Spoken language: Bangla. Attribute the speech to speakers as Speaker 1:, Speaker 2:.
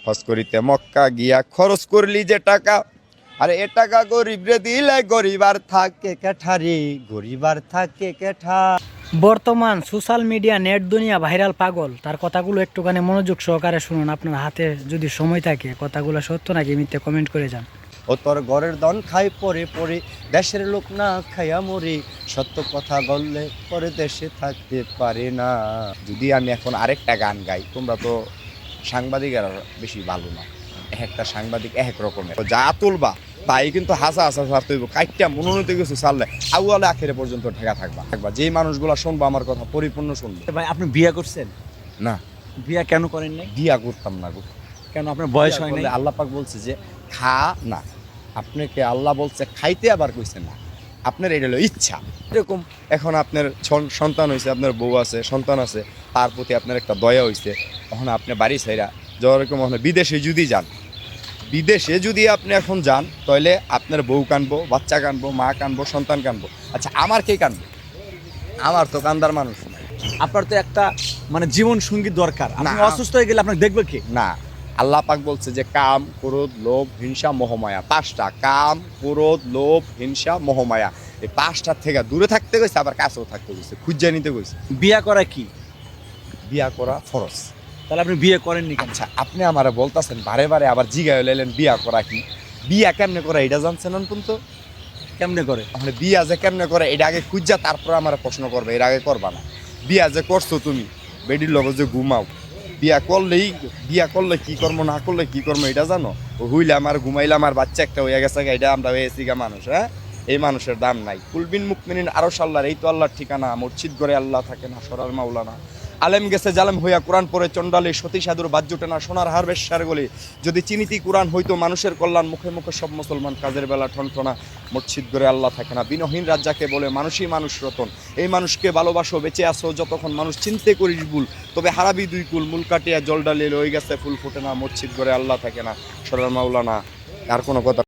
Speaker 1: হজ করিতে মক্কা গিয়া খরচ করলি যে টাকা, আরে এ টাকা গরিব রে দিলে গরিবার থাকে কেঠারি, গরিবার থাকে কেঠা।
Speaker 2: বর্তমান সোশ্যাল মিডিয়া নেট দুনিয়া ভাইরাল পাগল, তার কথাগুলো একটুখানি মনোযোগ সহকারে শুনুন। আপনার হাতে যদি সময় থাকে কথাগুলো সত্য নাকি মিথ্যে কমেন্ট করে যান।
Speaker 1: ও তোর ঘরের দন খাই পরে পরে, দেশের লোক না খাইয়া মরে, সত্য কথা বললে পরে দেশে থাকতে পারে না। যদি আমি এখন আরেকটা গান গাই, তোমরা তো সাংবাদিকেরা বেশি ভালো না, এক একটা সাংবাদিক এক এক রকমের, যা তুলবা তাই কিন্তু হাসা হাসা ছাড়তে হইব, কাইটটা মনোনীত কিছু ছাড়লে আউয়ালে আখেরে পর্যন্ত ঢেকা থাকবা। যেই মানুষগুলো শুনবো আমার কথা পরিপূর্ণ শুনবে।
Speaker 3: ভাই আপনি বিয়ে করছেন?
Speaker 1: না,
Speaker 3: বিয়ে কেন করেন নাই?
Speaker 1: বিয়া করতাম না গো।
Speaker 3: কেন, আপনার বয়স হয় নাই?
Speaker 1: আল্লাহ পাক বলছে যে খা না, আপনাকে আল্লাহ বলছে খাইতে, আবার কইছে না, আপনার এটা হলো ইচ্ছা। এরকম এখন আপনার সন্তান হয়েছে, আপনার বউ আছে, সন্তান আছে, তার প্রতি আপনার একটা দয়া হয়েছে, তখন আপনি বাড়ি ছাইরা যেরকম বিদেশে যদি যান, বিদেশে যদি আপনি এখন যান, তাহলে আপনার বউ কানবো, বাচ্চা কানবো, মা কানবো, সন্তান কানবো। আচ্ছা, আমার কে কানবো? আমার তো কান্দার মানুষ নাই।
Speaker 3: আপনার তো একটা মানে জীবন সঙ্গী দরকার। আপনি অসুস্থ হয়ে গেলে আপনাকে দেখবে কে?
Speaker 1: না, আল্লাহ পাক বলছে যে কাম, ক্রোধ, লোভ, হিংসা, মোহমায়া, পাঁচটা। কাম, ক্রোধ, লোভ, হিংসা, মোহমায়া, এই পাঁচটার থেকে দূরে থাকতে গেছে, আবার কাছেও থাকতে গেছে, খুঁজে নিতে গেছে।
Speaker 3: বিয়ে করা কি?
Speaker 1: বিয়া করা ফরজ।
Speaker 3: তাহলে আপনি বিয়ে করেননি কেন?
Speaker 1: আচ্ছা, আপনি আমারে বলতেছেন বারে বারে, আবার জিগায় লাইলেন বিয়া করা কি, বিয়া কেমনে করে এটা জানছেন অন্তত? তো
Speaker 3: কেমনে করে?
Speaker 1: তাহলে বিয়া যে কেমনে করে এটা আগে খুঁজা তারপর আমার প্রশ্ন করবে, এর আগে করবা না। বিয়া যে করছো তুমি, বেডির লগে যে ঘুমাও, বিয়া করলে কি করবো, না করলে কি করবো এটা জানো? হইলে আমার, ঘুমাইলে আমার, বাচ্চা একটা হইয়া গেছে, এটা আমরা হয়েছি গা মানুষ। হ্যাঁ, এই মানুষের দাম নাই। কুলবিন মুকমিনিন আরশ আল্লাহর, এই তো আল্লাহর ঠিকানা। মসজিদ ঘরে আল্লাহ থাকে না, সরাল মাওলানা। আলেম গেছে জালেম হইয়া, কোরআন পড়ে চন্ডালে, সতী সাধুর বাজ্যুটে না, সোনার হারবেশার গলি। যদি চিনিতি কোরআন হইতো মানুষের কল্যাণ, মুখে মুখে সব মুসলমান, কাজের বেলা ঠনঠনা। মসজিদ ঘরে আল্লাহ থাকে না, বিনহীন রাজ্জাকে বলে মানুষই মানুষ রতন। এই মানুষকে ভালোবাসো, বেঁচে আসো যতক্ষণ, মানুষ চিনতে করিস ভুল, তবে হারাবি দুই কুল। মূল কাটিয়া জল ডালিয়ে লই গেছে ফুল ফুটে না, মসজিদ ঘরে আল্লাহ থাকে না, সরাল মাওলানা। আর কোনো কথা